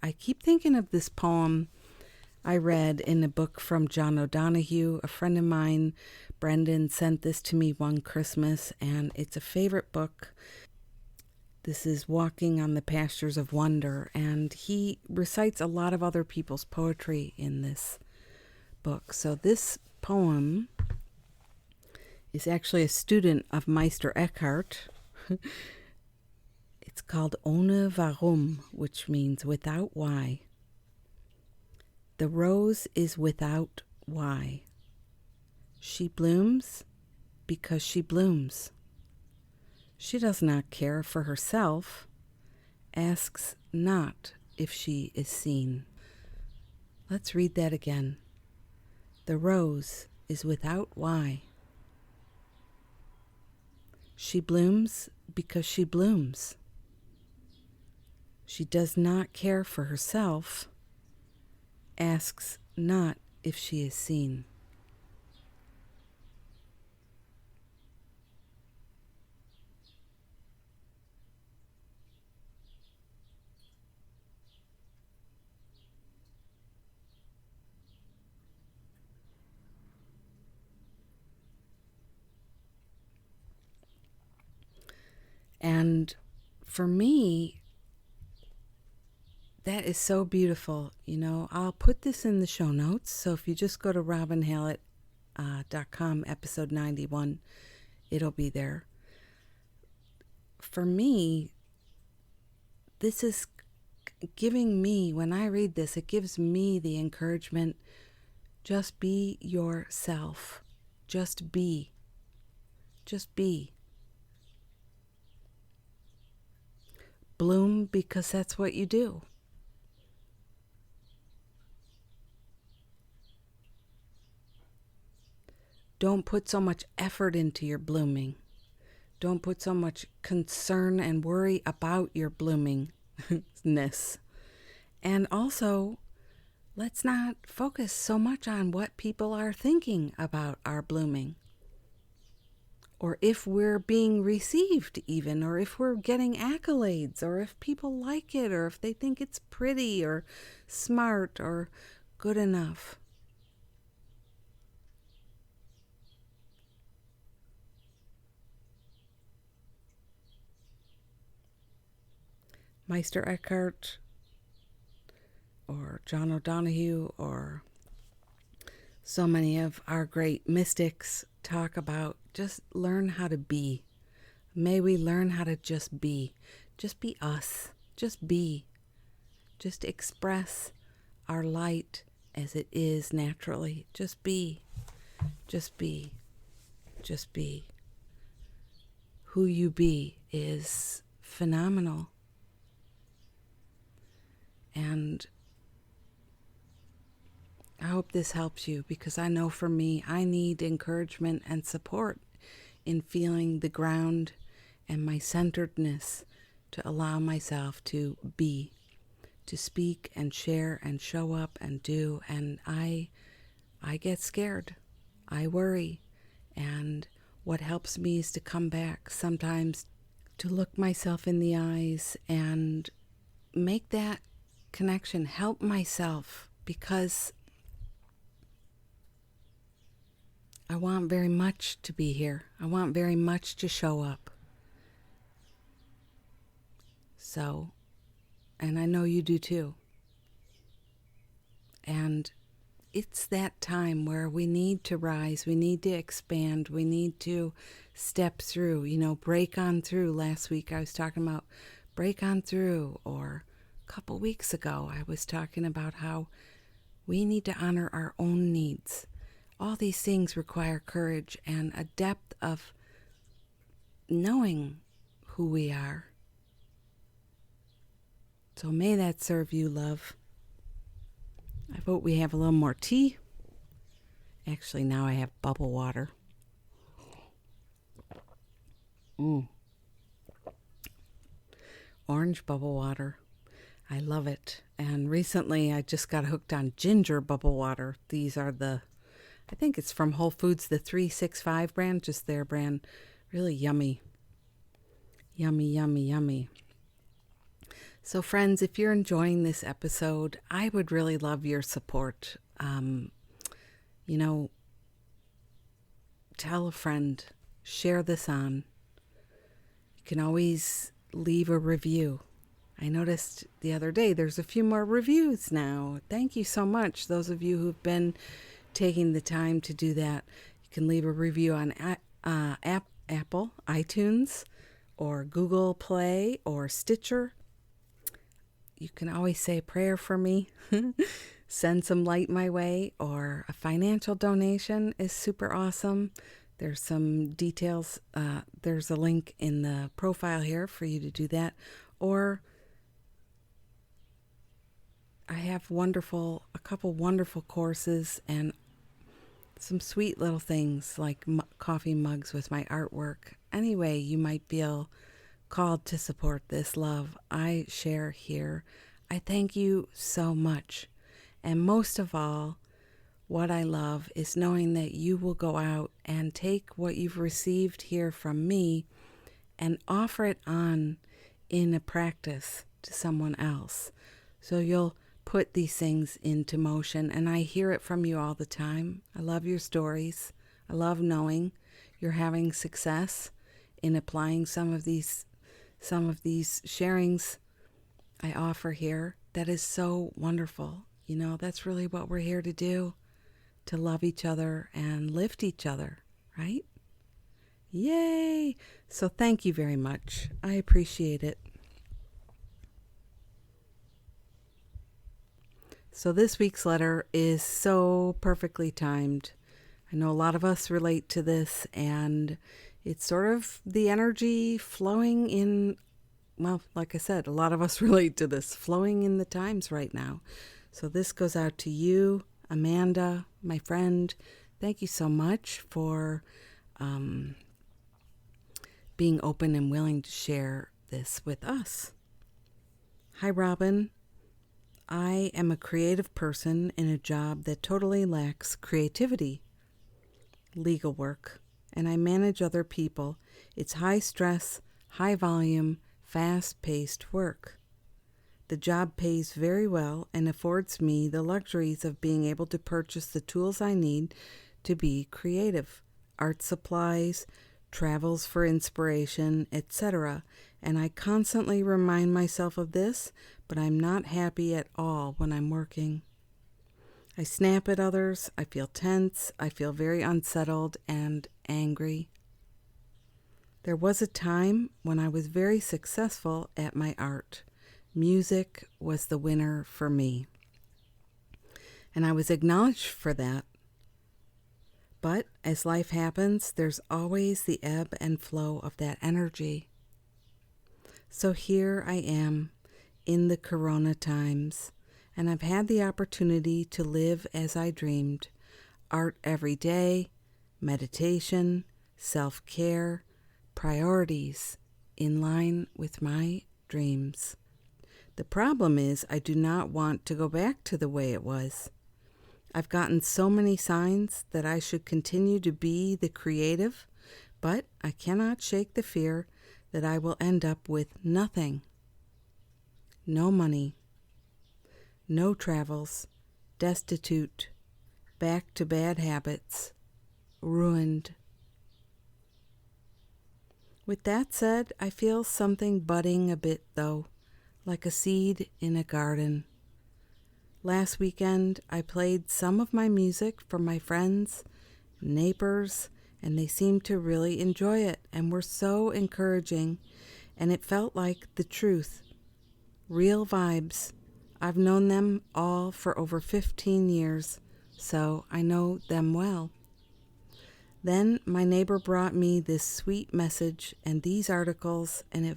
I keep thinking of this poem I read in a book from John O'Donohue. A friend of mine, Brendan, sent this to me one Christmas, and it's a favorite book. This is Walking on the Pastures of Wonder, and he recites a lot of other people's poetry in this book. So this poem is actually a student of Meister Eckhart. It's called Ohne Warum, which means without why. The rose is without why. She blooms because she blooms. She does not care for herself, asks not if she is seen. Let's read that again. The rose is without why. She blooms because she blooms. She does not care for herself, asks not if she is seen. And for me, that is so beautiful. You know, I'll put this in the show notes. So if you just go to robinhallett.com, episode 91, it'll be there. For me, this is giving me, when I read this, it gives me the encouragement, just be yourself. Just be. Just be. Bloom because that's what you do. Don't put so much effort into your blooming. Don't put so much concern and worry about your bloomingness. And also, let's not focus so much on what people are thinking about our blooming. Or if we're being received even, or if we're getting accolades, or if people like it, or if they think it's pretty, or smart, or good enough. Meister Eckhart, or John O'Donohue, or so many of our great mystics talk about just learn how to be. May we learn how to just be. Just be us. Just be. Just express our light as it is naturally. Just be. Just be. Just be. Who you be is phenomenal. And I hope this helps you, because I know for me, I need encouragement and support in feeling the ground and my centeredness to allow myself to be, to speak and share and show up and do. And I get scared. I worry. And what helps me is to come back sometimes, to look myself in the eyes and make that connection, help myself, because I want very much to be here. I want very much to show up. So, and I know you do too. And it's that time where we need to rise, we need to expand, we need to step through, break on through. Last week I was talking about break on through, or a couple weeks ago I was talking about how we need to honor our own needs. All these things require courage and a depth of knowing who we are. So may that serve you, love. I vote we have a little more tea. Actually, now I have bubble water. Orange bubble water. I love it. And recently I just got hooked on ginger bubble water. These are I think it's from Whole Foods, the 365 brand, just their brand. Really yummy. Yummy, yummy, yummy. So, friends, if you're enjoying this episode, I would really love your support. You know, tell a friend, share this on. You can always leave a review. I noticed the other day there's a few more reviews now. Thank you so much, those of you who've been taking the time to do that. You can leave a review on Apple, iTunes, or Google Play, or Stitcher. You can always say a prayer for me. Send some light my way, or a financial donation is super awesome. There's some details. There's a link in the profile here for you to do that. Or I have a couple wonderful courses and some sweet little things like coffee mugs with my artwork. Anyway, you might feel called to support this love I share here. I thank you so much. And most of all, what I love is knowing that you will go out and take what you've received here from me and offer it on in a practice to someone else. So you'll put these things into motion, and I hear it from you all the time. I love your stories. I love knowing you're having success in applying some of these sharings I offer here. That is so wonderful. You know, that's really what we're here to do, to love each other and lift each other, right? Yay! So thank you very much. I appreciate it. So this week's letter is so perfectly timed. I know a lot of us relate to this, and it's sort of the energy flowing in, well, like I said, a lot of us relate to this, flowing in the times right now. So this goes out to you, Amanda, my friend. Thank you so much for being open and willing to share this with us. Hi, Robin. I am a creative person in a job that totally lacks creativity, legal work, and I manage other people. It's high stress, high volume, fast-paced work. The job pays very well and affords me the luxuries of being able to purchase the tools I need to be creative, art supplies, travels for inspiration, etc. And I constantly remind myself of this, but I'm not happy at all when I'm working. I snap at others, I feel tense, I feel very unsettled and angry. There was a time when I was very successful at my art. Music was the winner for me. And I was acknowledged for that. But as life happens, there's always the ebb and flow of that energy. So here I am in the corona times, and I've had the opportunity to live as I dreamed. Art every day, meditation, self-care, priorities in line with my dreams. The problem is I do not want to go back to the way it was. I've gotten so many signs that I should continue to be the creative, but I cannot shake the fear that I will end up with nothing. No money, no travels, destitute, back to bad habits, ruined. With that said, I feel something budding a bit, though, like a seed in a garden. Last weekend, I played some of my music for my friends, neighbors, and they seemed to really enjoy it and were so encouraging, and it felt like the truth. Real vibes. I've known them all for over 15 years, so I know them well. Then my neighbor brought me this sweet message and these articles, and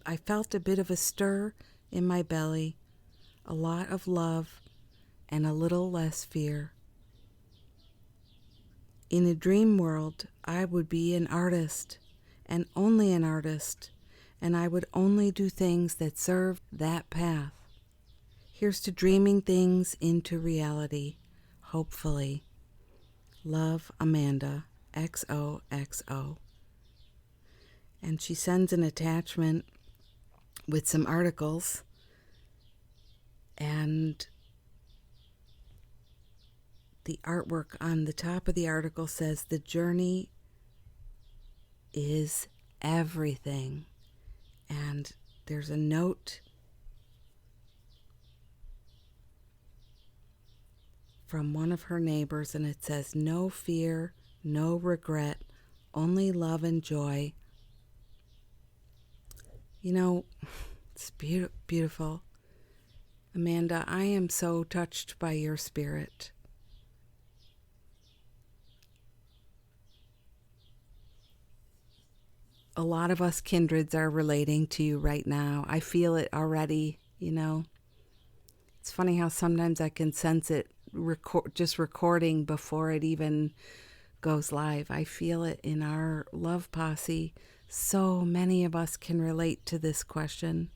I felt a bit of a stir in my belly, a lot of love, and a little less fear. In a dream world, I would be an artist, and only an artist, and I would only do things that served that path. Here's to dreaming things into reality, hopefully. Love, Amanda, XOXO. And she sends an attachment with some articles And the artwork on the top of the article says the journey is everything. And there's a note from one of her neighbors, and it says, no fear, no regret, only love and joy. You know, it's beautiful. Amanda, I am so touched by your spirit. A lot of us kindreds are relating to you right now. I feel it already, you know. It's funny how sometimes I can sense it just recording before it even goes live. I feel it in our love posse. So many of us can relate to this question.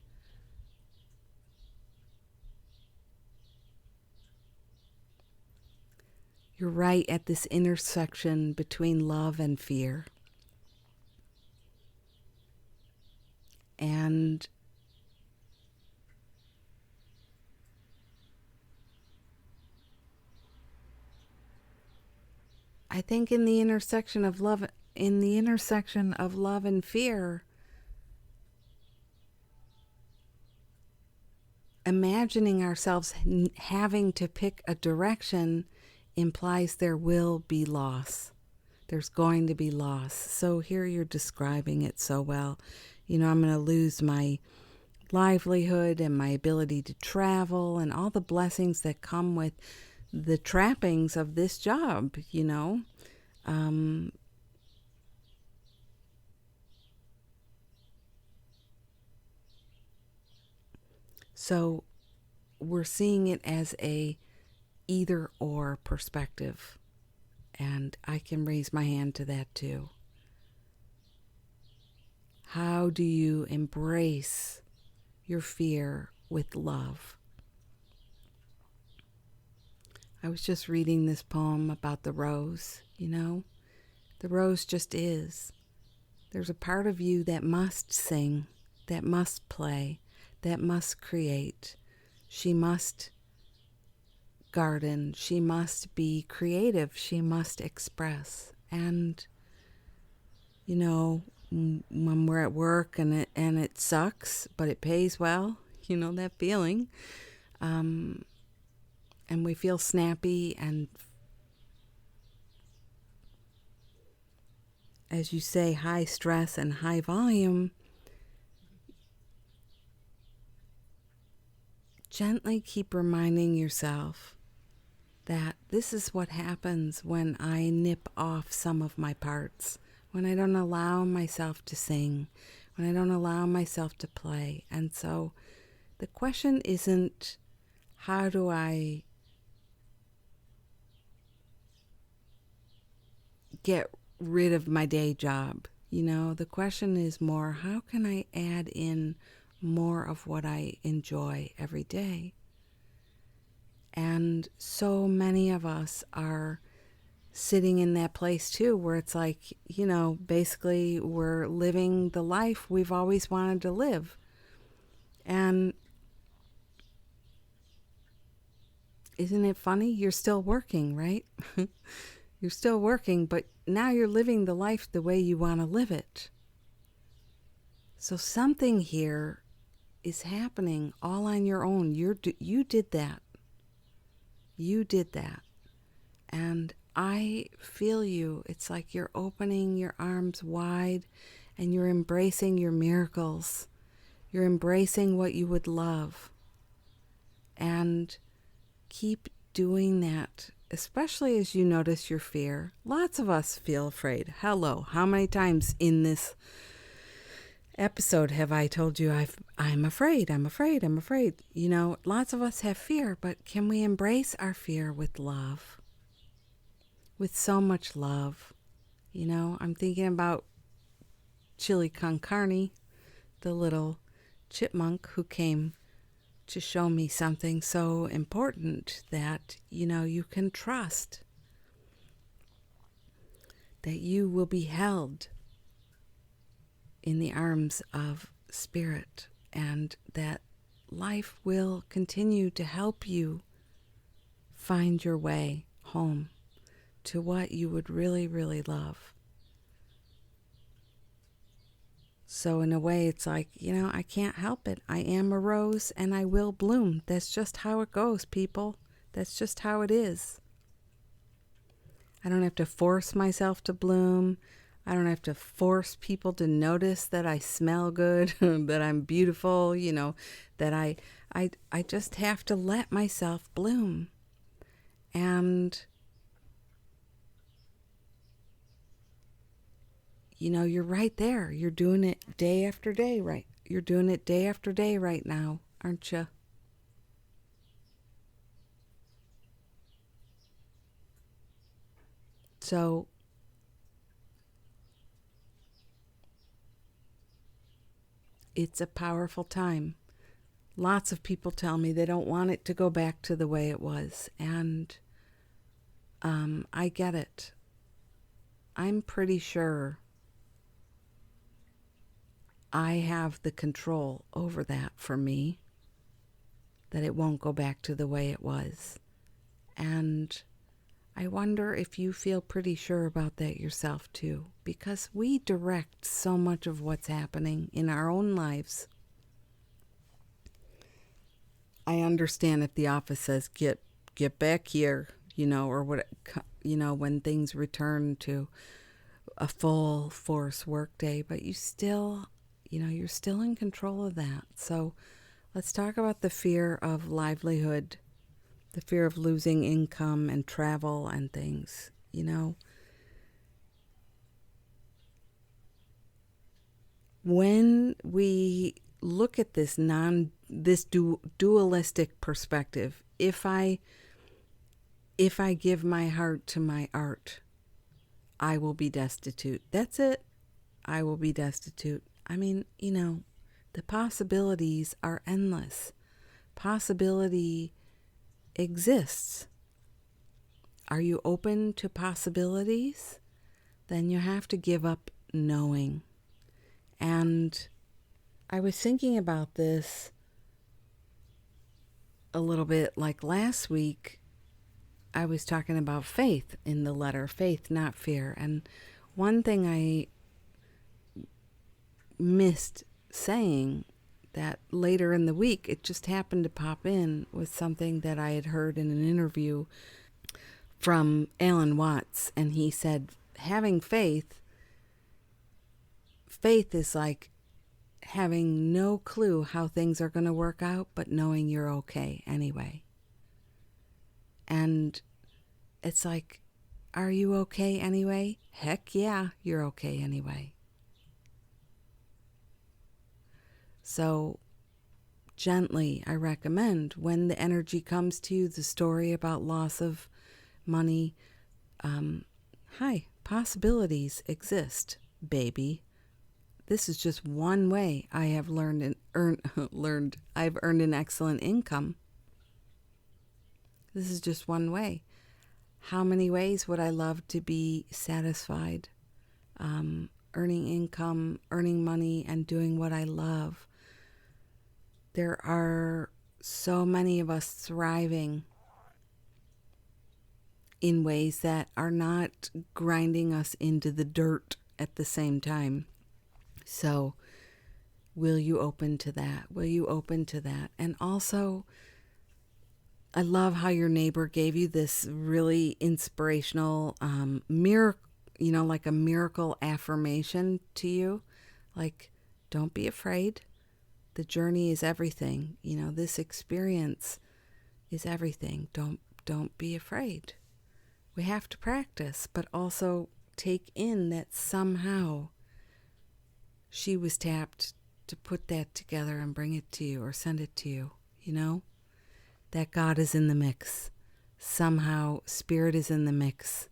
You're right at this intersection between love and fear. And I think in the intersection of love and fear, imagining ourselves having to pick a direction implies there will be loss. There's going to be loss. So here you're describing it so well. You know, I'm going to lose my livelihood and my ability to travel and all the blessings that come with the trappings of this job, you know. So we're seeing it as a either or perspective. And I can raise my hand to that too. How do you embrace your fear with love? I was just reading this poem about the rose, you know. The rose just is. There's a part of you that must sing, that must play, that must create. She must garden. She must be creative. She must express. And, you know, when we're at work and it sucks, but it pays well, you know, that feeling. And we feel snappy and, as you say, high stress and high volume. Gently keep reminding yourself that this is what happens when I nip off some of my parts, when I don't allow myself to sing, when I don't allow myself to play. And so the question isn't, how do I get rid of my day job? You know, the question is more, how can I add in more of what I enjoy every day? And so many of us are sitting in that place too, where it's like, you know, basically we're living the life we've always wanted to live. And isn't it funny? You're still working, right? You're still working, but now you're living the life the way you want to live it. So something here is happening all on your own. You did that. You did that. And I feel you. It's like you're opening your arms wide and you're embracing your miracles. You're embracing what you would love. And keep doing that, especially as you notice your fear. Lots of us feel afraid. Hello. How many times in this episode have I told you I'm afraid, I'm afraid, I'm afraid? You know, lots of us have fear, but can we embrace our fear with love? With so much love. You know, I'm thinking about Chili con Carne, the little chipmunk who came to show me something so important that, you know, you can trust that you will be held in the arms of spirit, and that life will continue to help you find your way home to what you would really, really love. So in a way, it's like, I can't help it. I am a rose and I will bloom. That's just how it goes, people. That's just how it is. I don't have to force myself to bloom. I don't have to force people to notice that I smell good, that I'm beautiful, that I just have to let myself bloom. And you're right there. You're doing it day after day, right? You're doing it day after day right now, aren't you? So it's a powerful time. Lots of people tell me they don't want it to go back to the way it was. And I get it. I'm pretty sure I have the control over that for me, that it won't go back to the way it was. And I wonder if you feel pretty sure about that yourself too, because we direct so much of what's happening in our own lives. I understand if the office says, get back here, or what, when things return to a full force workday, but you still, you're still in control of that. So let's talk about the fear of livelihood, the fear of losing income and travel and things, When we look at this dualistic perspective, if I give my heart to my art, I will be destitute. That's it. I will be destitute. I mean, the possibilities are endless. Possibility exists. Are you open to possibilities? Then you have to give up knowing. And I was thinking about this a little bit, like last week. I was talking about faith in the letter, faith, not fear. And one thing I missed saying that later in the week, it just happened to pop in, was something that I had heard in an interview from Alan Watts. And he said, having faith is like having no clue how things are going to work out, but knowing you're okay anyway. And it's like, are you okay anyway? Heck yeah, you're okay anyway. So gently, I recommend, when the energy comes to you, the story about loss of money, possibilities exist, baby. This is just one way I have I've earned an excellent income. This is just one way. How many ways would I love to be satisfied? Earning income, earning money, and doing what I love. There are so many of us thriving in ways that are not grinding us into the dirt at the same time. So will you open to that? Will you open to that? And also, I love how your neighbor gave you this really inspirational miracle, like a miracle affirmation to you. Like, don't be afraid. The journey is everything. This experience is everything. Don't be afraid. We have to practice, but also take in that somehow she was tapped to put that together and bring it to you or send it to you, that God is in the mix. Somehow Spirit is in the mix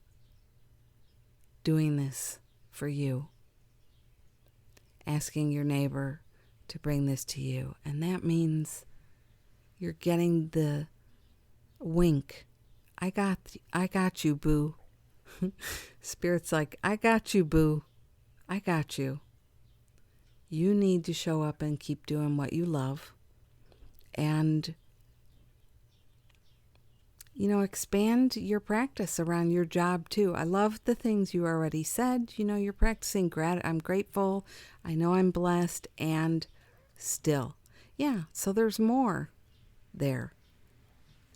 doing this for you, asking your neighbor to bring this to you. And that means you're getting the wink. I got you, boo. Spirit's like, I got you, boo. I got you. You need to show up and keep doing what you love. and expand your practice around your job too. I love the things you already said. You're practicing I'm grateful. I know I'm blessed, and still. Yeah, so there's more there.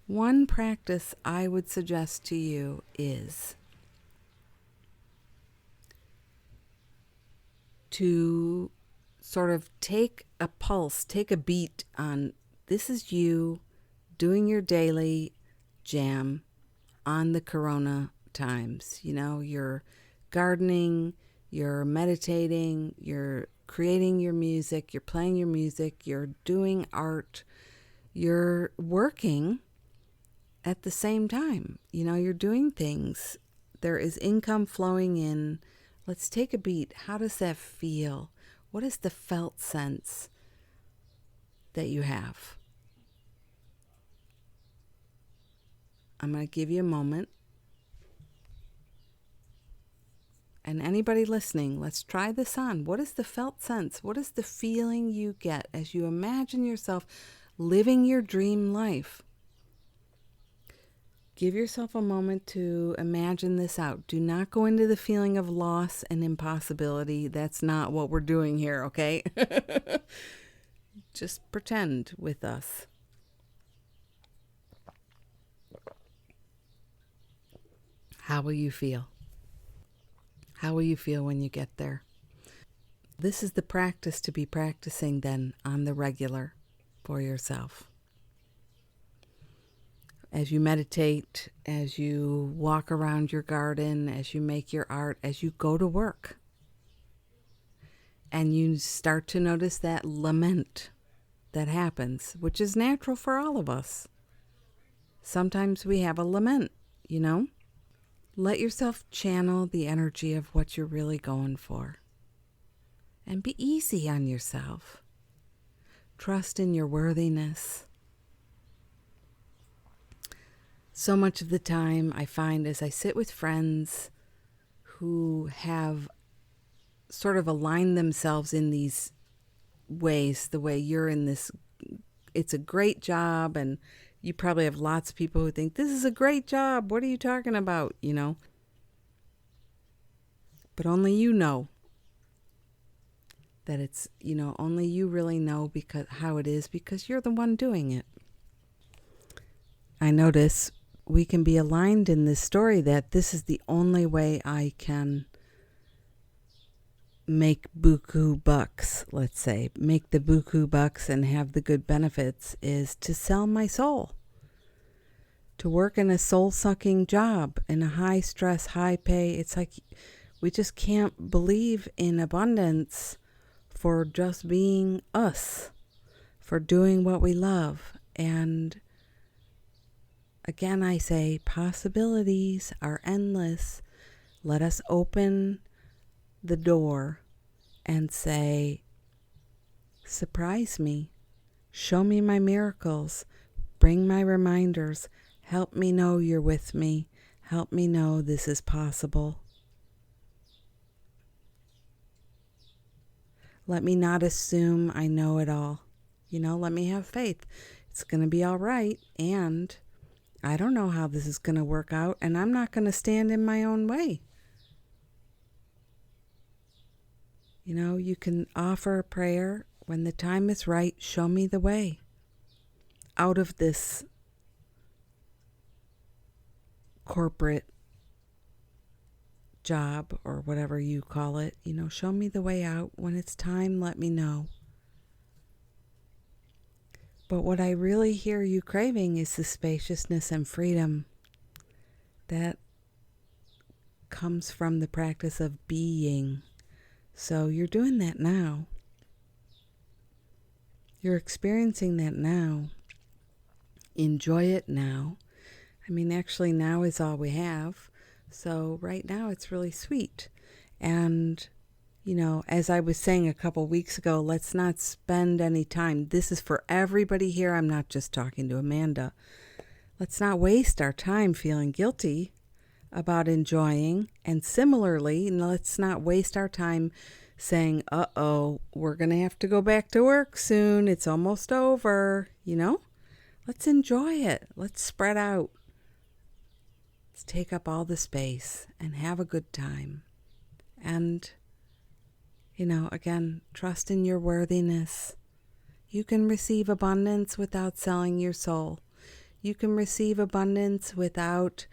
One practice I would suggest to you is to sort of take a pulse, take a beat on this is you doing your daily jam on the corona times. You're gardening, you're meditating, you're creating your music, you're playing your music, you're doing art, you're working at the same time. You're doing things. There is income flowing in. Let's take a beat. How does that feel? What is the felt sense that you have? I'm going to give you a moment. And anybody listening, let's try this on. What is the felt sense? What is the feeling you get as you imagine yourself living your dream life? Give yourself a moment to imagine this out. Do not go into the feeling of loss and impossibility. That's not what we're doing here, okay? Just pretend with us. How will you feel? How will you feel when you get there? This is the practice to be practicing then on the regular for yourself. As you meditate, as you walk around your garden, as you make your art, as you go to work. And you start to notice that lament that happens, which is natural for all of us. Sometimes we have a lament, Let yourself channel the energy of what you're really going for. And be easy on yourself. Trust in your worthiness. So much of the time I find as I sit with friends who have sort of aligned themselves in these ways, the way you're in this, it's a great job, and you probably have lots of people who think, this is a great job, what are you talking about, But only you know that it's, only you really know because how it is, because you're the one doing it. I notice we can be aligned in this story that this is the only way I can make buku bucks, let's say, make the buku bucks and have the good benefits, is to sell my soul. To work in a soul-sucking job, in a high-stress, high-pay. It's like we just can't believe in abundance for just being us, for doing what we love. And again, I say possibilities are endless. Let us open the door and say, surprise me, show me my miracles, bring my reminders, help me know you're with me, help me know this is possible. Let me not assume I know it all. Let me have faith. It's going to be all right, and I don't know how this is going to work out, and I'm not going to stand in my own way. You can offer a prayer when the time is right. Show me the way out of this corporate job or whatever you call it. Show me the way out. When it's time, let me know. But what I really hear you craving is the spaciousness and freedom that comes from the practice of being. So you're doing that now. You're experiencing that now. Enjoy it now. Actually, now is all we have. So right now it's really sweet. And, as I was saying a couple weeks ago, let's not spend any time. This is for everybody here. I'm not just talking to Amanda. Let's not waste our time feeling guilty about enjoying. And similarly, let's not waste our time saying, uh-oh, we're going to have to go back to work soon. It's almost over, Let's enjoy it. Let's spread out. Let's take up all the space and have a good time. And, again, trust in your worthiness. You can receive abundance without selling your soul. You can receive abundance without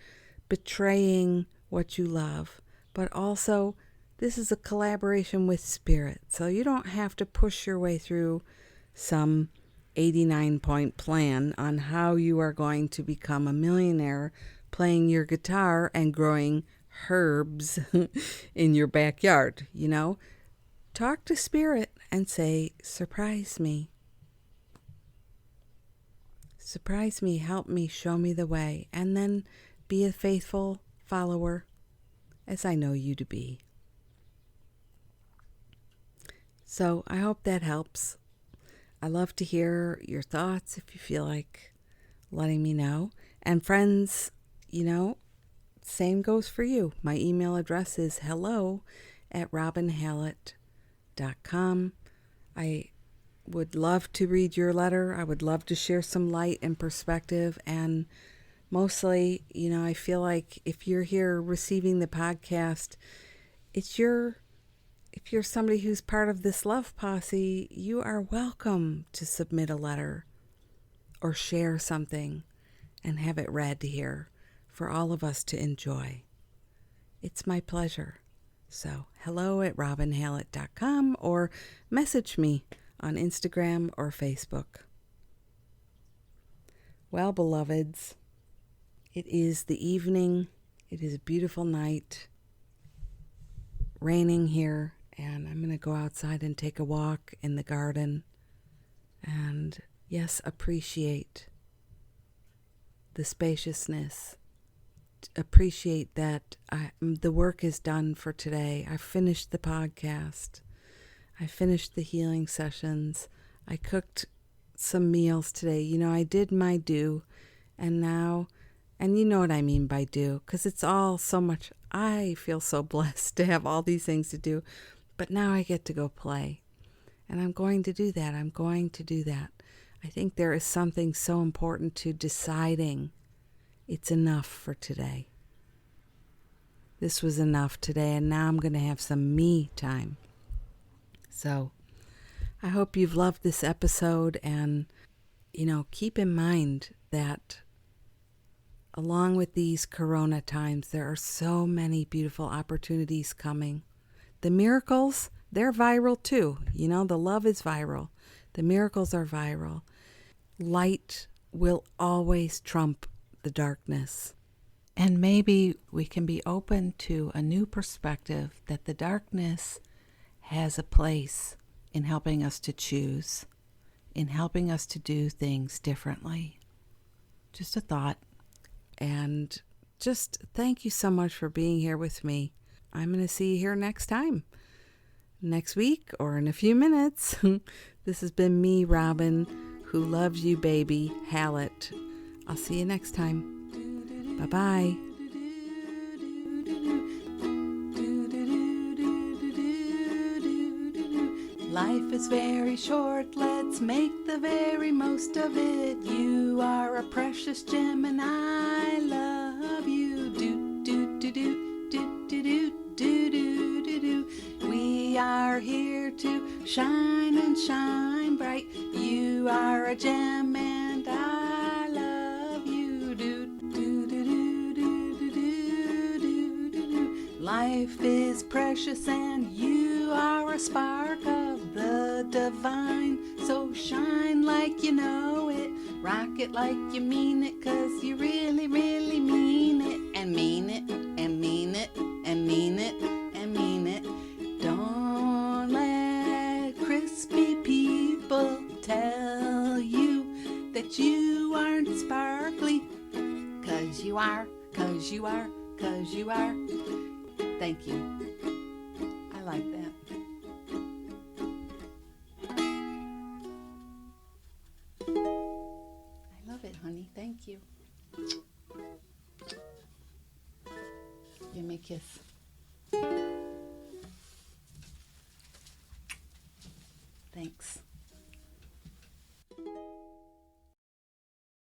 betraying what you love. But also, this is a collaboration with spirit. So you don't have to push your way through some 89-point plan on how you are going to become a millionaire playing your guitar and growing herbs in your backyard, Talk to spirit and say, surprise me. Surprise me, help me, show me the way, and then be a faithful follower, as I know you to be. So I hope that helps. I love to hear your thoughts if you feel like letting me know. And friends, same goes for you. My email address is hello@robinhallett.com. I would love to read your letter. I would love to share some light and perspective. And mostly, I feel like if you're here receiving the podcast, if you're somebody who's part of this love posse, you are welcome to submit a letter or share something and have it read here for all of us to enjoy. It's my pleasure. So hello@robinhallett.com or message me on Instagram or Facebook. Well, beloveds, it is the evening. It is a beautiful night. Raining here, and I'm going to go outside and take a walk in the garden. And yes, appreciate the spaciousness. Appreciate that the work is done for today. I finished the podcast. I finished the healing sessions. I cooked some meals today. I did my due. And now, and you know what I mean by due, because it's all so much. I feel so blessed to have all these things to do. But now I get to go play. And I'm going to do that. I think there is something so important to deciding it's enough for today. This was enough today, and now I'm going to have some me time. So I hope you've loved this episode, and, keep in mind that along with these corona times, there are so many beautiful opportunities coming. The miracles, they're viral too. The love is viral. The miracles are viral. Light will always trump the darkness. And maybe we can be open to a new perspective that the darkness has a place in helping us to choose, in helping us to do things differently. Just a thought. And just thank you so much for being here with me. I'm going to see you here next time. Next week or in a few minutes. This has been me, Robin, who loves you, baby, Hallett. I'll see you next time. Bye-bye. Life is very short, let's make the very most of it. You are a precious gem and I love you. Do do do do do do do do do do do. We are here to shine and shine bright. You are a gem and I love you. Do do do do do do do do do. Life is precious and you are a spark of the divine. So shine like you know it, rock it like you mean it, 'cause you really, really mean it, and mean it, and mean it, and mean it, and mean it. Don't let crispy people tell you that you aren't sparkly, 'cause you are, 'cause you are, 'cause you are. Thank you. I like that. I love it, honey. Thank you. Give me a kiss. Thanks.